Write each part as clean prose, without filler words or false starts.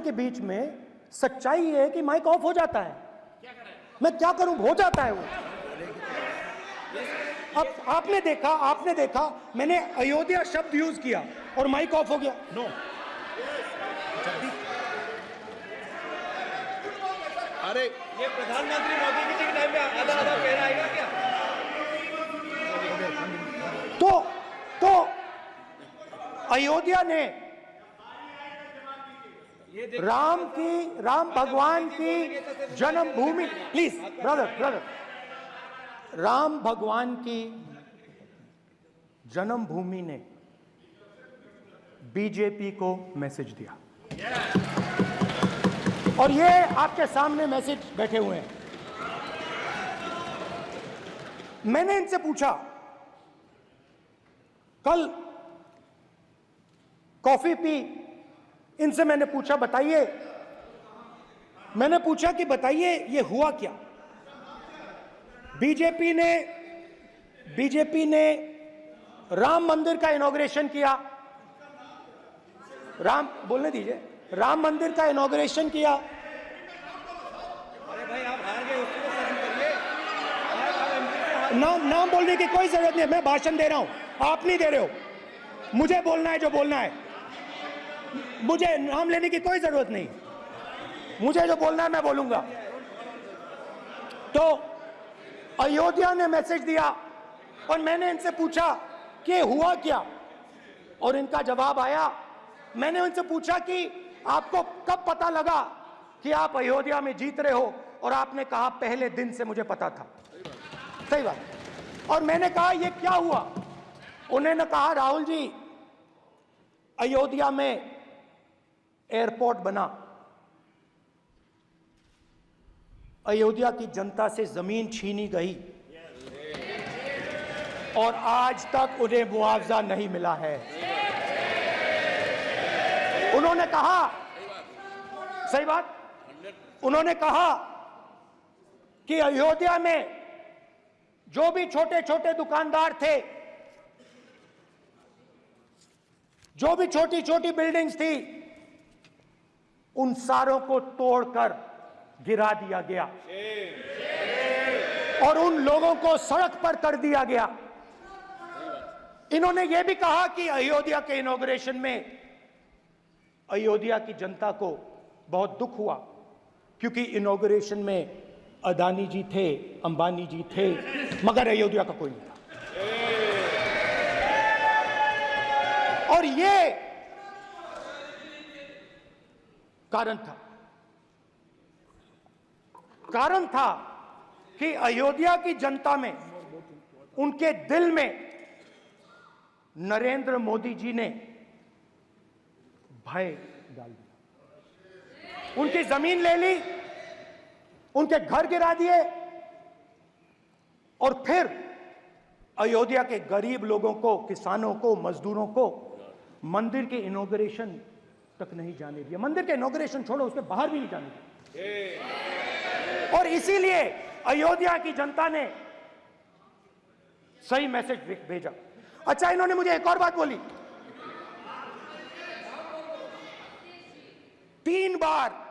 के बीच में सच्चाई है कि माइक ऑफ हो जाता है। मैं क्या करूं, हो जाता है वो। अब आपने देखा मैंने अयोध्या शब्द यूज किया और माइक ऑफ हो गया। नो, अरे ये प्रधानमंत्री मोदी जी के टाइम में आधा आधा कह आएगा क्या? तो अयोध्या ने राम भगवान की जन्मभूमि, प्लीज ब्रदर, राम भगवान की जन्मभूमि ने बीजेपी को मैसेज दिया और ये आपके सामने मैसेज बैठे हुए हैं। मैंने इनसे पूछा, कल कॉफी पी, इनसे मैंने पूछा बताइए, कि बताइए ये हुआ क्या। बीजेपी ने राम मंदिर का इनॉग्रेशन किया, बोलने दीजिए, राम मंदिर का इनॉग्रेशन किया। अरे भाई आप हार गए, उसको सहन करिए। नाम बोलने की कोई जरूरत नहीं है, मैं भाषण दे रहा हूं, आप नहीं दे रहे हो। मुझे बोलना है जो बोलना है, मुझे नाम लेने की कोई जरूरत नहीं, मुझे जो बोलना है मैं बोलूंगा। तो अयोध्या ने मैसेज दिया और मैंने इनसे पूछा कि हुआ क्या, और इनका जवाब आया। मैंने उनसे पूछा कि आपको कब पता लगा कि आप अयोध्या में जीत रहे हो, और आपने कहा पहले दिन से मुझे पता था। सही बात। और मैंने कहा ये क्या हुआ, उन्होंने कहा राहुल जी, अयोध्या में एयरपोर्ट बना, अयोध्या की जनता से जमीन छीनी गई और आज तक उन्हें मुआवजा नहीं मिला है। उन्होंने कहा, सही बात, उन्होंने कहा कि अयोध्या में जो भी छोटे छोटे दुकानदार थे, जो भी छोटी छोटी बिल्डिंग्स थी, उन सारों को तोड़कर गिरा दिया गया और उन लोगों को सड़क पर कर दिया गया। इन्होंने यह भी कहा कि अयोध्या के इनॉग्रेशन में अयोध्या की जनता को बहुत दुख हुआ, क्योंकि इनॉग्रेशन में अदानी जी थे, अंबानी जी थे, मगर अयोध्या का कोई नहीं था। और ये कारण था कि अयोध्या की जनता में, उनके दिल में नरेंद्र मोदी जी ने भय डाल दिया। उनकी जमीन ले ली, उनके घर गिरा दिए, और फिर अयोध्या के गरीब लोगों को, किसानों को, मजदूरों को मंदिर के इनॉग्रेशन तक नहीं जाने दिया। मंदिर के इनॉग्रेशन छोड़ो, उसके बाहर भी नहीं जाने दिया। और इसीलिए अयोध्या की जनता ने सही मैसेज भेजा। अच्छा, इन्होंने मुझे एक और बात बोली, 3 बार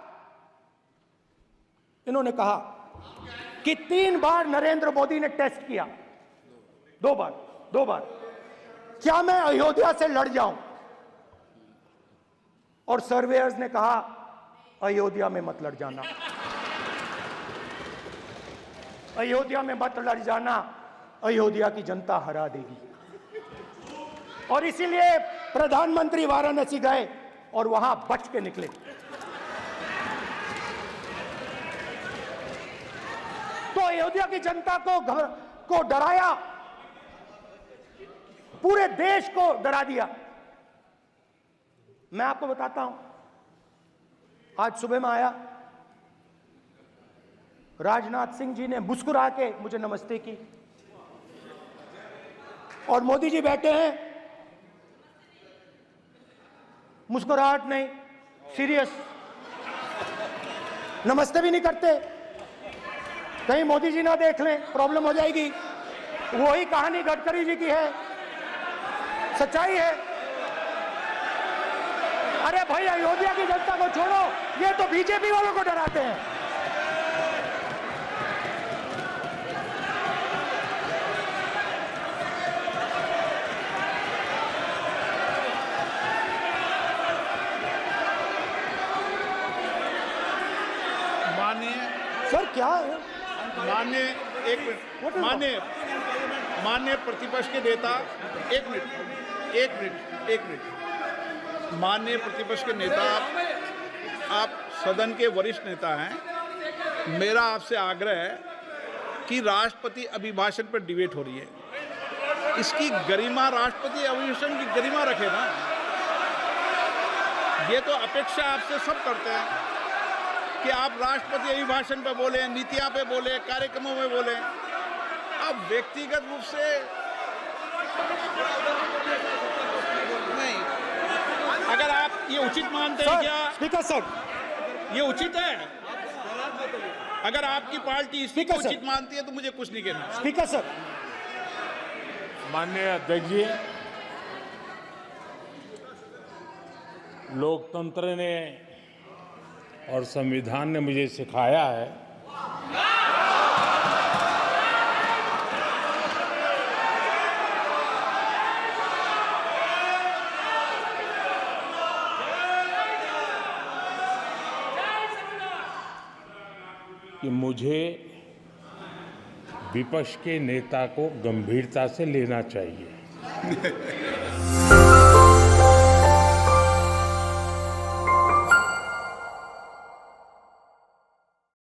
इन्होंने कहा कि 3 बार नरेंद्र मोदी ने टेस्ट किया, 2 बार क्या मैं अयोध्या से लड़ जाऊं, और सर्वेयर्स ने कहा अयोध्या में मत लड़ जाना, अयोध्या में मत लड़ जाना, अयोध्या की जनता हरा देगी। और इसीलिए प्रधानमंत्री वाराणसी गए और वहां बच के निकले। तो अयोध्या की जनता को डराया, पूरे देश को डरा दिया। मैं आपको बताता हूं, आज सुबह में आया, राजनाथ सिंह जी ने मुस्कुरा के मुझे नमस्ते की, और मोदी जी बैठे हैं, मुस्कुराहट नहीं, सीरियस, नमस्ते भी नहीं करते, कहीं मोदी जी ना देख लें, प्रॉब्लम हो जाएगी। वही कहानी गडकरी जी की है, सच्चाई है। अरे भाई अयोध्या की जनता को छोड़ो, ये तो बीजेपी वालों को डराते हैं। माननीय सर क्या है? माननीय एक मिनट माननीय प्रतिपक्ष के नेता एक मिनट माननीय प्रतिपक्ष के नेता आप सदन के वरिष्ठ नेता हैं। मेरा आपसे आग्रह है कि राष्ट्रपति अभिभाषण पर डिबेट हो रही है, इसकी गरिमा, राष्ट्रपति अभिभाषण की गरिमा रखे ना। ये तो अपेक्षा आपसे सब करते हैं कि आप राष्ट्रपति अभिभाषण पे बोले, नीतियां पे बोले, कार्यक्रमों में बोले। अब व्यक्तिगत रूप से नहीं, अगर आप ये उचित मानते हैं क्या? स्पीकर सर, ये उचित है? अगर आपकी पार्टी इसको स्पीकर सर। उचित मानती है तो मुझे कुछ नहीं कहना। स्पीकर सर, माननीय अध्यक्ष जी, लोकतंत्र ने और संविधान ने मुझे सिखाया है कि मुझे विपक्ष के नेता को गंभीरता से लेना चाहिए।